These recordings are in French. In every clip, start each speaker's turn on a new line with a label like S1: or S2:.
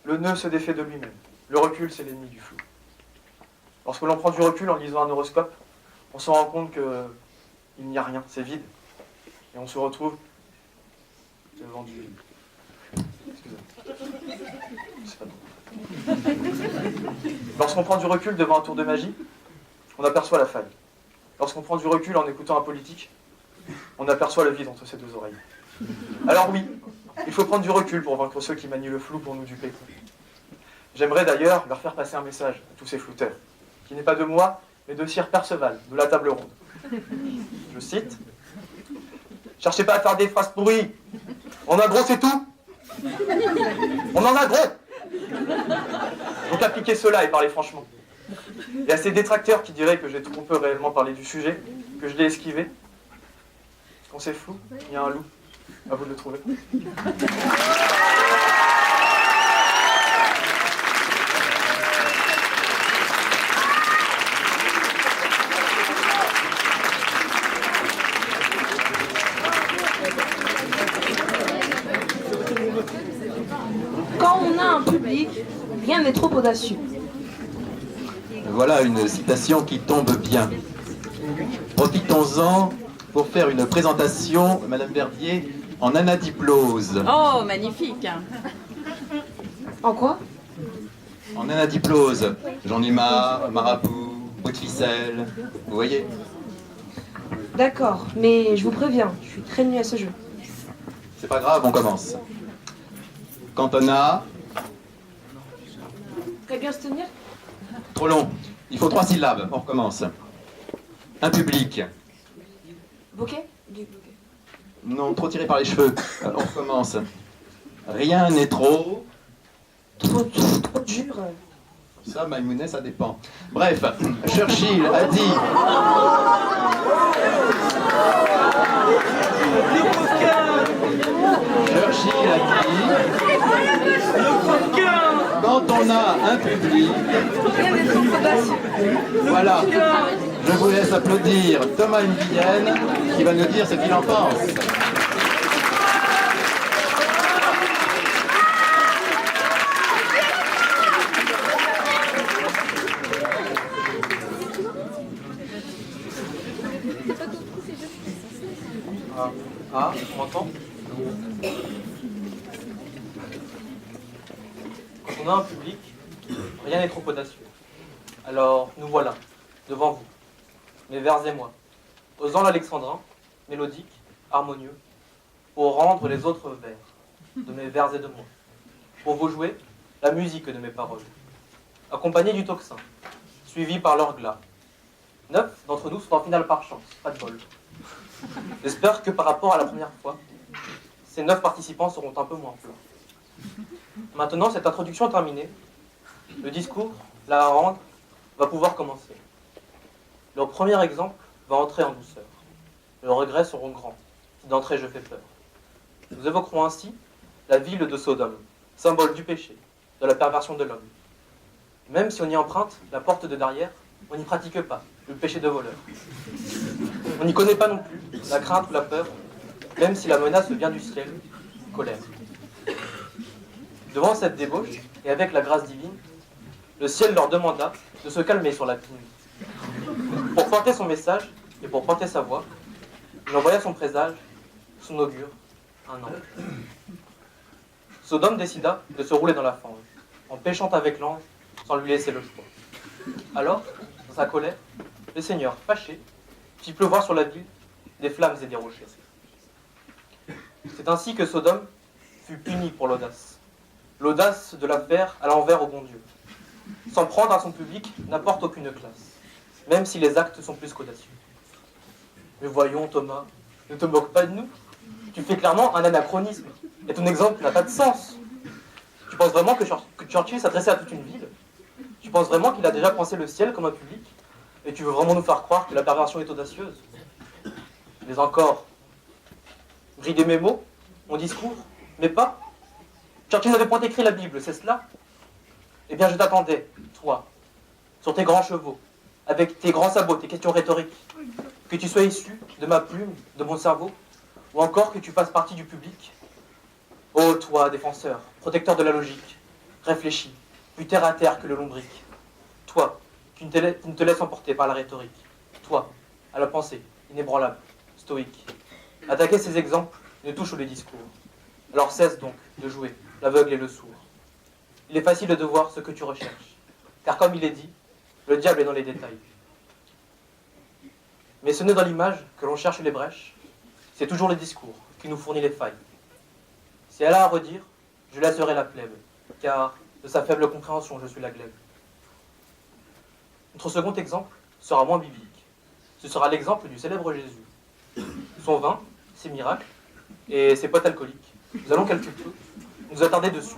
S1: Le nœud se défait de lui-même. Le recul, c'est l'ennemi du flou. Lorsque l'on prend du recul en lisant un horoscope, on se rend compte qu'il n'y a rien, c'est vide. Et on se retrouve devant du vide. Excusez-moi. C'est pas drôle. Lorsqu'on prend du recul devant un tour de magie, on aperçoit la faille. Lorsqu'on prend du recul en écoutant un politique, on aperçoit le vide entre ses deux oreilles. Alors oui, il faut prendre du recul pour vaincre ceux qui manient le flou pour nous duper. J'aimerais d'ailleurs leur faire passer un message à tous ces flouteurs, qui n'est pas de moi, mais de Sir Perceval, de la table ronde. Je cite, « Cherchez pas à faire des phrases pourries. On a gros, c'est tout. On en a gros. Donc appliquez cela et parlez franchement. Il y a ces détracteurs qui diraient que j'ai trop peu réellement parlé du sujet, que je l'ai esquivé. Quand c'est flou, il y a un loup. À vous de le trouver. »
S2: Quand on a un public, rien n'est trop audacieux.
S3: Voilà une citation qui tombe bien. Profitons-en pour faire une présentation, Madame Verdier, en anadiplose.
S4: Oh, magnifique.
S2: En quoi?
S3: En anadiplose. J'en ai marre, marabout, bout de ficelle. Vous voyez?
S2: D'accord, mais je vous préviens, je suis très nul à ce jeu.
S3: C'est pas grave, on commence. Quand on a...
S2: Très bien se tenir?
S3: Trop long. Il faut 3 syllabes. On recommence. Un public.
S2: Bouquet? Du bouquet.
S3: Non, trop tiré par les cheveux. On recommence. Rien n'est trop...
S2: Trop dur.
S3: Ça, Maïmounet, ça dépend. Bref, Churchill a dit... Churchill a dit... Quand on a un public...
S2: Rien n'est trop audacieux.
S3: Voilà. Je vous laisse applaudir Thomas Nguyen qui va nous dire ce qu'il en pense.
S1: Ah, on m'entend? Quand on a un public, rien n'est trop audacieux. Alors, nous voilà, devant vous, mes vers et moi, osant l'alexandrin, mélodique, harmonieux, pour rendre les autres vers, de mes vers et de moi, pour vous jouer la musique de mes paroles, accompagné du tocsin, suivi par leur glas. 9 d'entre nous sont en finale par chance, pas de bol. J'espère que par rapport à la première fois, ces 9 participants seront un peu moins plats. Maintenant, cette introduction terminée, le discours, la harangue, va pouvoir commencer. Le premier exemple va entrer en douceur. Les regrets seront grands, si d'entrée je fais peur. Nous évoquerons ainsi la ville de Sodome, symbole du péché, de la perversion de l'homme. Même si on y emprunte la porte de derrière, on n'y pratique pas le péché de voleur. On n'y connaît pas non plus la crainte ou la peur, même si la menace vient du ciel, colère. Devant cette débauche, et avec la grâce divine, le ciel leur demanda de se calmer sur la pine. Pour porter son message et pour porter sa voix, il envoya son présage, son augure, un ange. Sodome décida de se rouler dans la fange, en péchant avec l'ange, sans lui laisser le choix. Alors, dans sa colère, le Seigneur, fâché, fit pleuvoir sur la ville des flammes et des rochers. C'est ainsi que Sodome fut puni pour l'audace. L'audace de la faire à l'envers au bon Dieu. S'en prendre à son public n'apporte aucune classe, même si les actes sont plus qu'audacieux. Mais voyons, Thomas, ne te moque pas de nous. Tu fais clairement un anachronisme, et ton exemple n'a pas de sens. Tu penses vraiment que Churchill s'adressait à toute une ville? Tu penses vraiment qu'il a déjà pensé le ciel comme un public? Et tu veux vraiment nous faire croire que la perversion est audacieuse? Mais encore, brider mes mots, mon discours, mes pas? Churchill n'avait point écrit la Bible, c'est cela? Eh bien, je t'attendais, toi, sur tes grands chevaux, avec tes grands sabots, tes questions rhétoriques, que tu sois issu de ma plume, de mon cerveau, ou encore que tu fasses partie du public. Ô toi, défenseur, protecteur de la logique, réfléchi, plus terre à terre que le lombric. Toi, qui ne te laisse emporter par la rhétorique. Toi, à la pensée, inébranlable, stoïque. Attaquer ces exemples ne touche les discours. Alors cesse donc de jouer l'aveugle et le sourd. Il est facile de voir ce que tu recherches, car comme il est dit, le diable est dans les détails. Mais ce n'est dans l'image que l'on cherche les brèches, c'est toujours le discours qui nous fournit les failles. Si elle a à redire, je laisserai la plèbe, car de sa faible compréhension je suis la glaive. Notre second exemple sera moins biblique. Ce sera l'exemple du célèbre Jésus. Son vin, ses miracles et ses potes alcooliques. Nous allons quelque peu nous attarder dessus.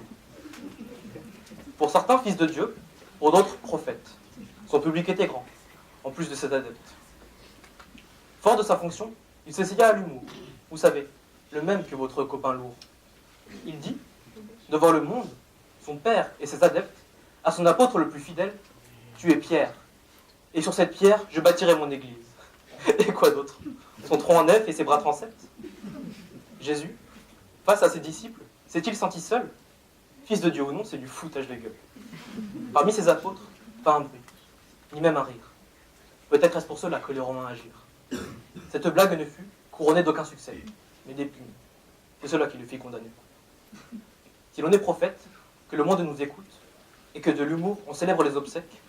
S1: Pour certains, fils de Dieu, pour d'autres, prophètes. Son public était grand, en plus de ses adeptes. Fort de sa fonction, il s'essaya à l'humour. Vous savez, le même que votre copain lourd. Il dit, devant le monde, son père et ses adeptes, à son apôtre le plus fidèle, tu es Pierre. Et sur cette pierre, je bâtirai mon église. Et quoi d'autre? Son tronc en nef et ses bras transept. Jésus, face à ses disciples, s'est-il senti seul? Fils de Dieu ou non, c'est du foutage de gueule. Parmi ses apôtres, pas un bruit, ni même un rire. Peut-être est-ce pour cela que les Romains agirent. Cette blague ne fut couronnée d'aucun succès, mais d'épines. C'est cela qui le fit condamner. Si l'on est prophète, que le monde nous écoute, et que de l'humour on célèbre les obsèques,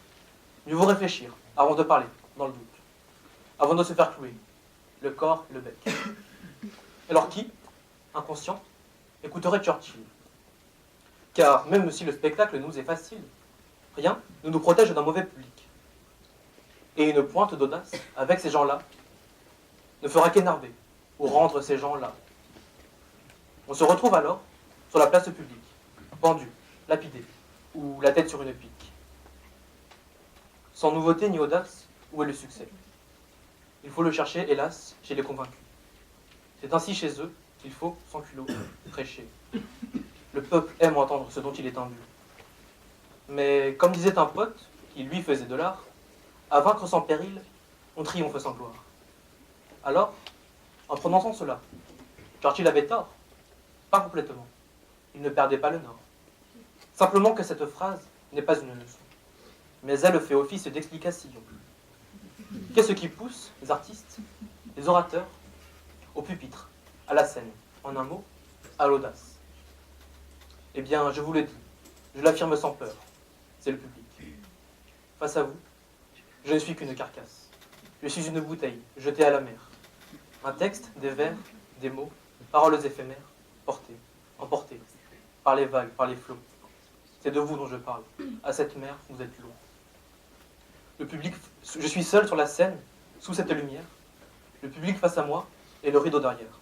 S1: mieux vaut réfléchir avant de parler, dans le doute, avant de se faire clouer, le corps et le bec. Alors qui, inconscient, écouterait Churchill? Car même si le spectacle nous est facile, rien ne nous protège d'un mauvais public. Et une pointe d'audace, avec ces gens-là, ne fera qu'énerver ou rendre ces gens-là. On se retrouve alors sur la place publique, pendu, lapidé, ou la tête sur une pique. Sans nouveauté ni audace, où est le succès? Il faut le chercher, hélas, chez les convaincus. C'est ainsi chez eux qu'il faut, sans culot, prêcher. Le peuple aime entendre ce dont il est imbu. Mais comme disait un pote, qui lui faisait de l'art, à vaincre sans péril, on triomphe sans gloire. Alors, en prononçant cela, Churchill avait tort? Pas complètement. Il ne perdait pas le nord. Simplement que cette phrase n'est pas une leçon, mais elle fait office d'explication. Qu'est-ce qui pousse les artistes, les orateurs, au pupitre, à la scène, en un mot, à l'audace? Eh bien, je vous le dis, je l'affirme sans peur, c'est le public. Face à vous, je ne suis qu'une carcasse. Je suis une bouteille jetée à la mer. Un texte, des vers, des mots, paroles éphémères, portées, emportées, par les vagues, par les flots. C'est de vous dont je parle. À cette mer, vous êtes loin. Le public, je suis seul sur la scène, sous cette lumière. Le public face à moi et le rideau derrière.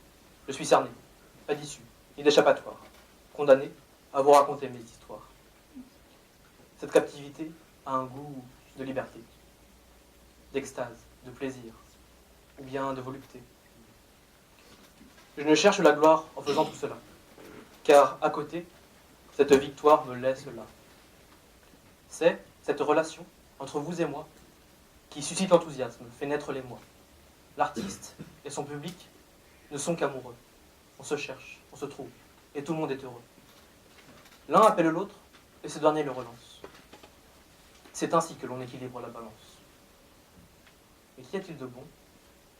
S1: Je suis cerné, pas d'issue, ni d'échappatoire. Condamné à vous raconter mes histoires. Cette captivité a un goût de liberté, d'extase, de plaisir, ou bien de volupté. Je ne cherche la gloire en faisant tout cela, car à côté, cette victoire me laisse là. C'est cette relation entre vous et moi qui suscite l'enthousiasme, fait naître l'émoi. L'artiste et son public ne sont qu'amoureux. On se cherche, on se trouve, et tout le monde est heureux. L'un appelle l'autre, et ce dernier le relance. C'est ainsi que l'on équilibre la balance. Mais qu'y a-t-il de bon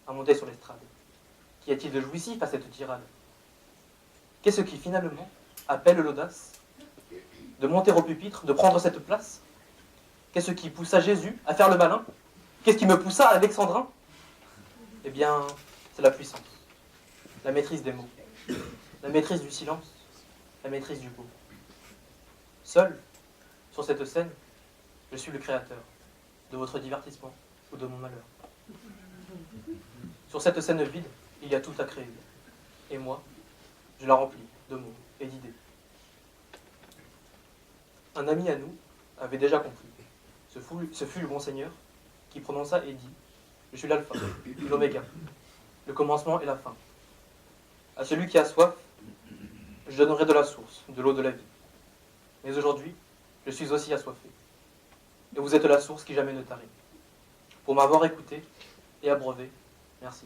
S1: à monter sur l'estrade? Qu'y a-t-il de jouissif à cette tirade? Qu'est-ce qui finalement appelle l'audace de monter au pupitre, de prendre cette place? Qu'est-ce qui poussa Jésus à faire le malin? Qu'est-ce qui me poussa à Alexandrin? Eh bien, c'est la puissance, la maîtrise des mots, la maîtrise du silence, la maîtrise du beau. Seul, sur cette scène, je suis le créateur de votre divertissement ou de mon malheur. Sur cette scène vide, il y a tout à créer. Et moi, je la remplis de mots et d'idées. Un ami à nous avait déjà compris. Ce fut le bon Seigneur qui prononça et dit « Je suis l'alpha, l'oméga, le commencement et la fin. À celui qui a soif, je donnerai de la source, de l'eau de la vie. Mais aujourd'hui, je suis aussi assoiffé. Et vous êtes la source qui jamais ne tarit. Pour m'avoir écouté et abreuvé, merci.